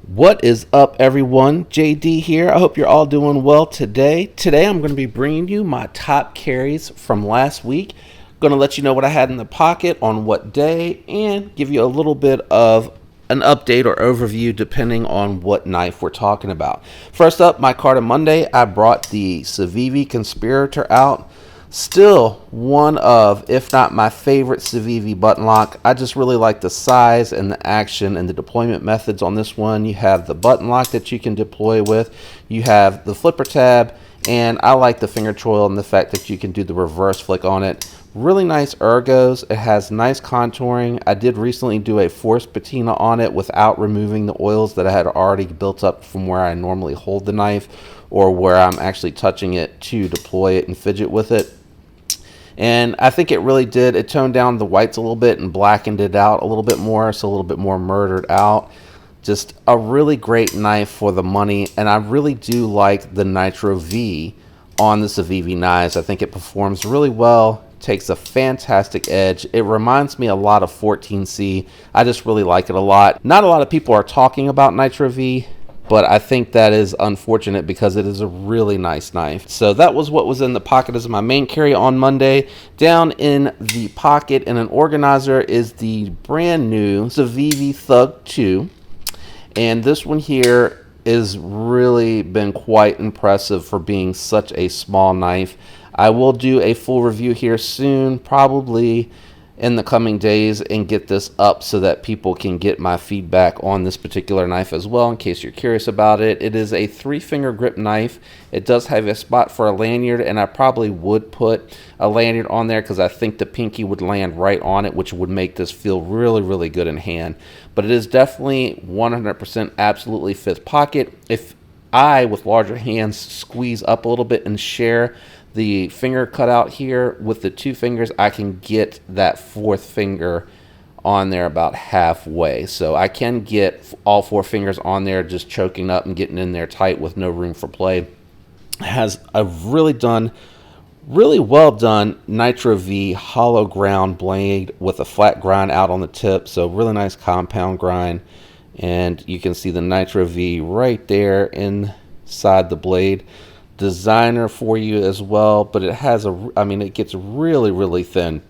What is up, everyone? JD here. I hope you're all doing well today. Today I'm going to be bringing you my top carries from last week. Going to let you know what I had in the pocket on what day and give you a little bit of an update or overview depending on what knife we're talking about. First up, my card on Monday, I brought the Civivi Conspirator out. Still one of, if not my favorite Civivi button lock. I just really like the size and the action and the deployment methods on this one. You have the button lock that you can deploy with. You have the flipper tab, and I like the finger choil and the fact that you can do the reverse flick on it. Really nice ergos. It has nice contouring. I did recently do a forced patina on it without removing the oils that I had already built up from where I normally hold the knife or where I'm actually touching it to deploy it and fidget with it. And I think it really did. It toned down the whites a little bit and blackened it out a little bit more, so a little bit more murdered out. Just a really great knife for the money, and I really do like the Nitro V on the Civivi knives. I think it performs really well, takes a fantastic edge. It reminds me a lot of 14C. I just really like it a lot. Not a lot of people are talking about Nitro V, but I think that is unfortunate because it is a really nice knife. So that was what was in the pocket as my main carry on Monday. Down in the pocket in an organizer is the brand new Civivi Thug 2. And this one here is really been quite impressive for being such a small knife. I will do a full review here soon, probably in the coming days, and get this up so that people can get my feedback on this particular knife as well in case you're curious about it. It is a 3-finger grip knife. It does have a spot for a lanyard, and I probably would put a lanyard on there because I think the pinky would land right on it, which would make this feel really good in hand. But it is definitely 100% absolutely fits pocket. If I, with larger hands, squeeze up a little bit and share the finger cutout here with the 2 fingers, I can get that 4th finger on there about halfway. So I can get all 4 fingers on there just choking up and getting in there tight with no room for play. It has a really well done Nitro V hollow ground blade with a flat grind out on the tip. So really nice compound grind. And you can see the Nitro V right there inside the blade. Designer for you as well, but it has it gets really thin,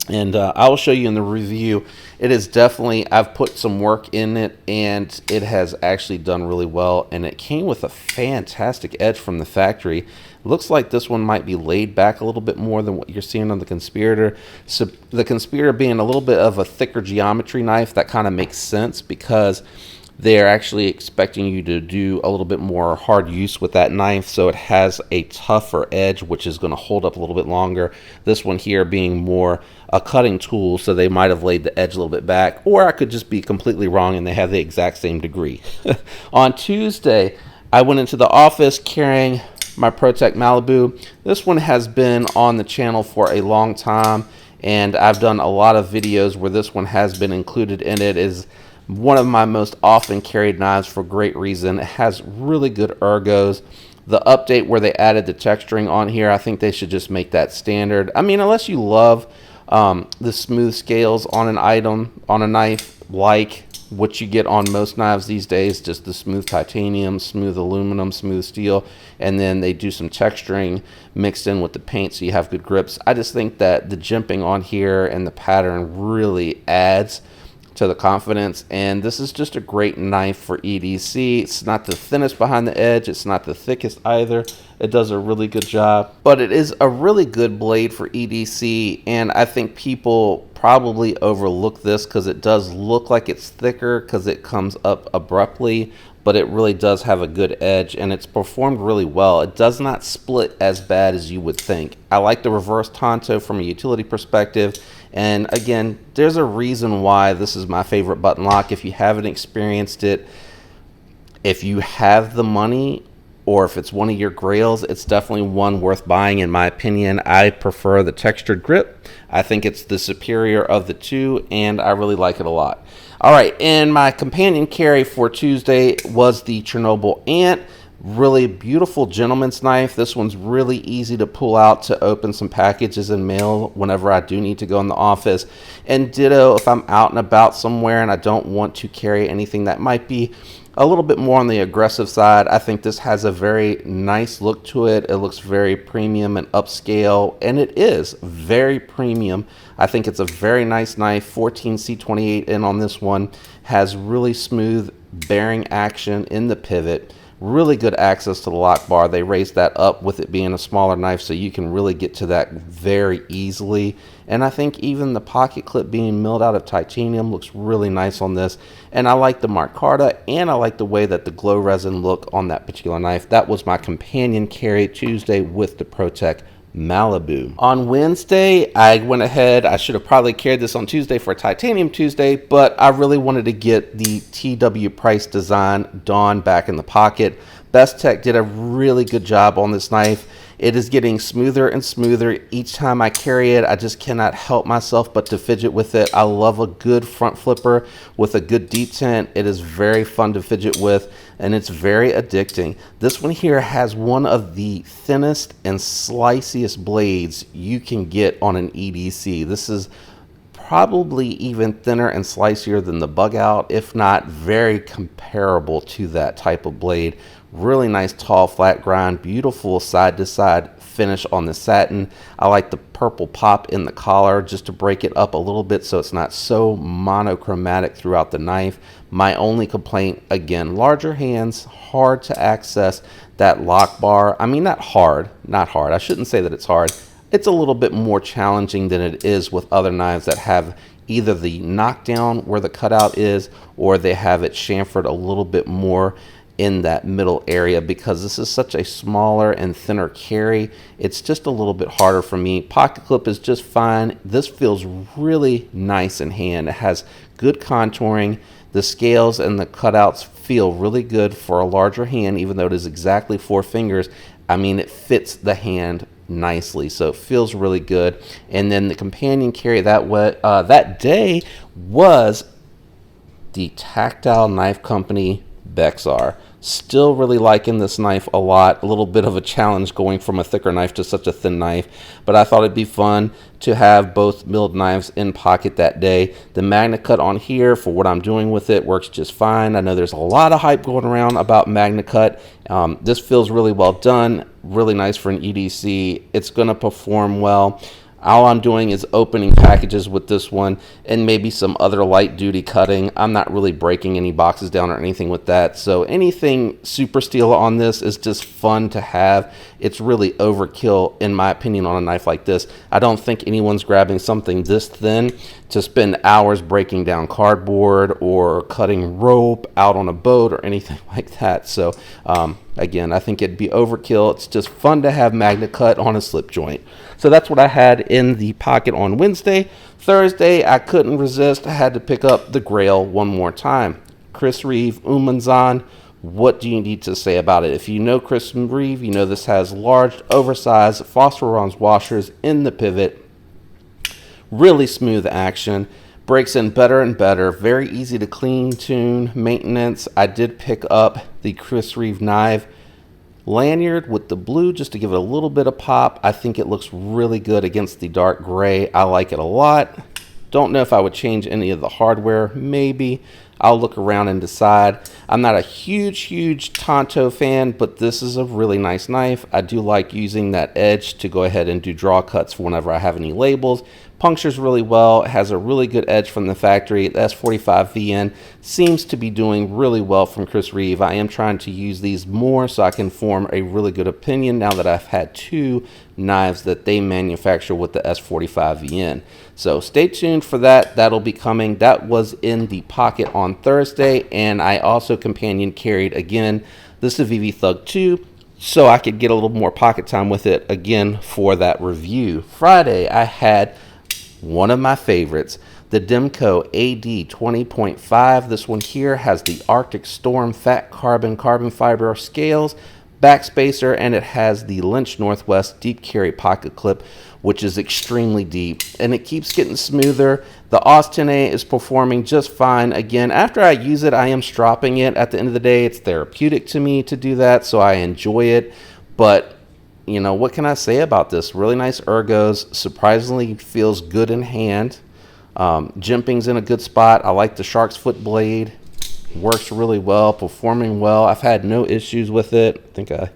and I will show you in the review. It is definitely, I've put some work in it, and it has actually done really well, and it came with a fantastic edge from the factory. It looks like this one might be laid back a little bit more than what you're seeing on the Conspirator. So the Conspirator being a little bit of a thicker geometry knife, that kind of makes sense because they're actually expecting you to do a little bit more hard use with that knife, so it has a tougher edge, which is going to hold up a little bit longer. This one here being more a cutting tool, so they might have laid the edge a little bit back, or I could just be completely wrong and they have the exact same degree. On Tuesday, I went into the office carrying my Protech Malibu. This one has been on the channel for a long time, and I've done a lot of videos where this one has been included in it. It is one of my most often carried knives for great reason. It has really good ergos. The update where they added the texturing on here, I think they should just make that standard. I mean, unless you love the smooth scales on an item, on a knife, like what you get on most knives these days, just the smooth titanium, smooth aluminum, smooth steel, and then they do some texturing mixed in with the paint so you have good grips. I just think that the jimping on here and the pattern really adds to the confidence, and this is just a great knife for EDC. It's not the thinnest behind the edge, it's not the thickest either. It does a really good job, but it is a really good blade for EDC, and I think people probably overlook this because it does look like it's thicker because it comes up abruptly, but it really does have a good edge, and it's performed really well. It does not split as bad as you would think. I like the reverse tanto from a utility perspective, and again, there's a reason why this is my favorite button lock. If you haven't experienced it, if you have the money, or if it's one of your grails, it's definitely one worth buying in my opinion. I prefer the textured grip. I think it's the superior of the two, and I really like it a lot. All right, and my companion carry for Tuesday was the Chernobyl Ant. Really beautiful gentleman's knife. This one's really easy to pull out to open some packages and mail whenever I do need to go in the office. And ditto if I'm out and about somewhere and I don't want to carry anything that might be a little bit more on the aggressive side. I think this has a very nice look to it. It looks very premium and upscale, and it is very premium. I think it's a very nice knife. 14C28 in on this one. Has really smooth bearing action in the pivot. Really good access to the lock bar. They raised that up with it being a smaller knife, so you can really get to that very easily. And I think even the pocket clip being milled out of titanium looks really nice on this. And I like the micarta, and I like the way that the glow resin look on that particular knife. That was my companion carry Tuesday with the Protech Malibu. On Wednesday, I went ahead. I should have probably carried this on Tuesday for Titanium Tuesday, but I really wanted to get the TW Price design Dawn back in the pocket. Bestech did a really good job on this knife. It is getting smoother and smoother each time I carry it. I just cannot help myself but to fidget with it. I love a good front flipper with a good detent. It is very fun to fidget with, and it's very addicting. This one here has one of the thinnest and sliciest blades you can get on an EDC. This is probably even thinner and slicier than the bug out, if not very comparable to that type of blade. Really nice tall flat grind, beautiful side to side finish on the satin. I like the purple pop in the collar just to break it up a little bit so it's not so monochromatic throughout the knife. My only complaint, again, larger hands, hard to access that lock bar. I mean, not hard. I shouldn't say that it's hard. It's a little bit more challenging than it is with other knives that have either the knockdown where the cutout is, or they have it chamfered a little bit more in that middle area. Because this is such a smaller and thinner carry, it's just a little bit harder for me. Pocket clip is just fine. This feels really nice in hand. It has good contouring. The scales and the cutouts feel really good for a larger hand, even though it is exactly 4 fingers. I mean, it fits the hand nicely, so it feels really good. And then the companion carry that day was the Tactile Knife Company Bexar. Still really liking this knife a lot. A little bit of a challenge going from a thicker knife to such a thin knife, but I thought it'd be fun to have both milled knives in pocket that day. The Magna Cut on here for what I'm doing with it works just fine. I know there's a lot of hype going around about Magna Cut. This feels really well done, really nice for an EDC. It's going to perform well. All I'm doing is opening packages with this one and maybe some other light duty cutting. I'm not really breaking any boxes down or anything with that. So anything super steel on this is just fun to have. It's really overkill, in my opinion, on a knife like this. I don't think anyone's grabbing something this thin to spend hours breaking down cardboard or cutting rope out on a boat or anything like that. So again, I think it'd be overkill. It's just fun to have Magna Cut on a slip joint. So that's what I had in the pocket on Wednesday. Thursday, I couldn't resist. I had to pick up the Grail one more time. Chris Reeve, Umnuumzaan. What do you need to say about it? If you know Chris Reeve, you know this has large, oversized phosphoronze washers in the pivot. Really smooth action. Breaks in better and better. Very easy to clean, tune, maintenance. I did pick up the Chris Reeve knife lanyard with the blue just to give it a little bit of pop. I think it looks really good against the dark gray. I like it a lot. Don't know if I would change any of the hardware. Maybe. I'll look around and decide. I'm not a huge Tonto fan, but this is a really nice knife. I do like using that edge to go ahead and do draw cuts for whenever I have any labels. Punctures really well. It has a really good edge from the factory. The S45 VN seems to be doing really well from Chris Reeve. I am trying to use these more so I can form a really good opinion now that I've had 2 knives that they manufacture with the S45 VN. So stay tuned for that. That'll be coming. That was in the pocket on Thursday, and I also companion carried again the Civivi Thug 2 so I could get a little more pocket time with it again for that review. Friday, I had one of my favorites, the Demko AD 20.5. This one here has the Arctic Storm fat carbon fiber scales, backspacer, and it has the Lynch Northwest deep carry pocket clip, which is extremely deep, and it keeps getting smoother. The Austin A is performing just fine. Again, after I use it, I am stropping it. At the end of the day, it's therapeutic to me to do that, so I enjoy it. But you know, what can I say about this? Really nice ergos. Surprisingly feels good in hand. Jimping's in a good spot. I like the shark's foot blade. Works really well, performing well. I've had no issues with it. I think I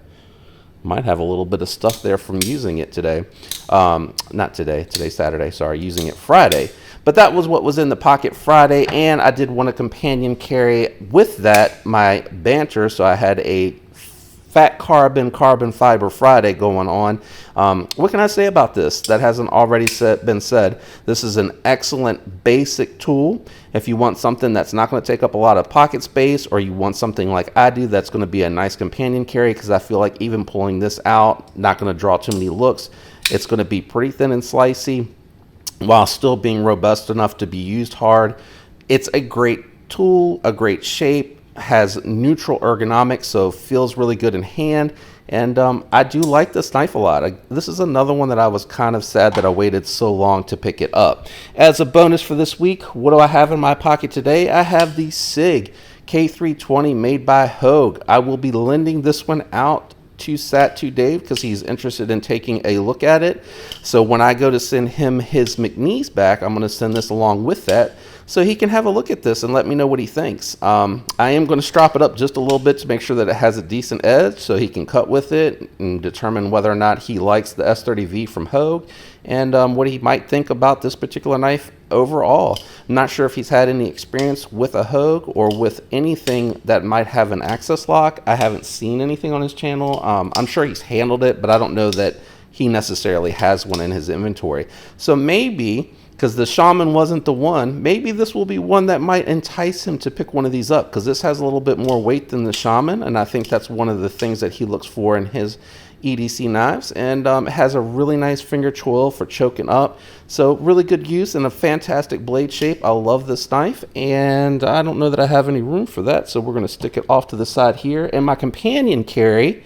might have a little bit of stuff there from using it today. Not today, today's Saturday, sorry, using it Friday. But that was what was in the pocket Friday, and I did want a companion carry with that, my banter, so I had a fat carbon fiber Friday going on. What can I say about this that hasn't already been said? This is an excellent basic tool. If you want something that's not going to take up a lot of pocket space, or you want something like I do that's going to be a nice companion carry, because I feel like even pulling this out, not going to draw too many looks. It's going to be pretty thin and slicey while still being robust enough to be used hard. It's a great tool, a great shape, has neutral ergonomics, so feels really good in hand. And I do like this knife a lot. This is another one that I was kind of sad that I waited so long to pick it up. As a bonus for this week, what do I have in my pocket today? I have the SIG K320 made by Hogue. I will be lending this one out to Dave because he's interested in taking a look at it. So when I go to send him his McNeese back, I'm going to send this along with that so he can have a look at this and let me know what he thinks. I am going to strop it up just a little bit to make sure that it has a decent edge so he can cut with it and determine whether or not he likes the S30V from Hogue and what he might think about this particular knife overall. I'm not sure if he's had any experience with a Hogue or with anything that might have an access lock. I haven't seen anything on his channel. I'm sure he's handled it, but I don't know that he necessarily has one in his inventory. So maybe, because the Shaman wasn't the one, maybe this will be one that might entice him to pick one of these up, because this has a little bit more weight than the Shaman, and I think that's one of the things that he looks for in his EDC knives, and it has a really nice finger choil for choking up. So really good use and a fantastic blade shape. I love this knife, and I don't know that I have any room for that, so we're going to stick it off to the side here. And my companion carry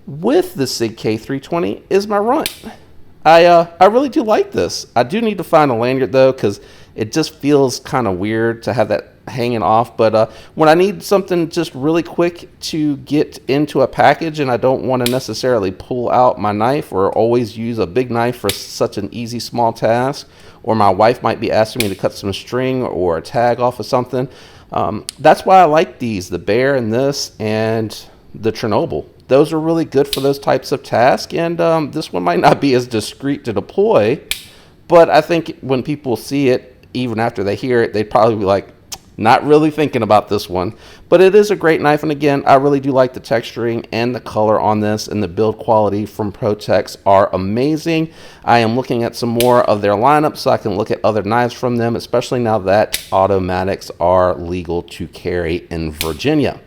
with the SIG K320 is my Runt. I really do like this. I do need to find a lanyard though, because it just feels kind of weird to have that hanging off. But when I need something just really quick to get into a package and I don't want to necessarily pull out my knife or always use a big knife for such an easy small task, or my wife might be asking me to cut some string or a tag off of something, that's why I like these, the Bear and this and the Chernobyl. Those are really good for those types of tasks, and this one might not be as discreet to deploy, but I think when people see it, even after they hear it, they'd probably be like, not really thinking about this one. But it is a great knife, and again, I really do like the texturing and the color on this, and the build quality from Protech are amazing. I am looking at some more of their lineup so I can look at other knives from them, especially now that automatics are legal to carry in Virginia.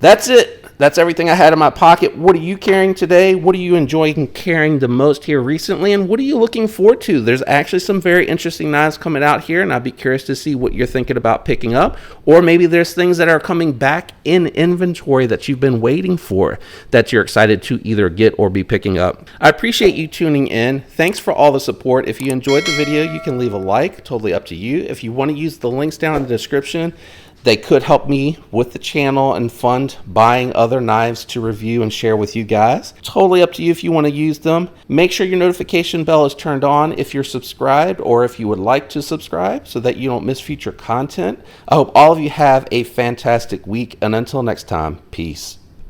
That's it. That's everything I had in my pocket. What are you carrying today? What are you enjoying carrying the most here recently? And what are you looking forward to? There's actually some very interesting knives coming out here, and I'd be curious to see what you're thinking about picking up. Or maybe there's things that are coming back in inventory that you've been waiting for that you're excited to either get or be picking up. I appreciate you tuning in. Thanks for all the support. If you enjoyed the video, you can leave a like. Totally up to you. If you want to use the links down in the description, they could help me with the channel and fund buying other knives to review and share with you guys. Totally up to you if you want to use them. Make sure your notification bell is turned on if you're subscribed or if you would like to subscribe so that you don't miss future content. I hope all of you have a fantastic week, and until next time, peace.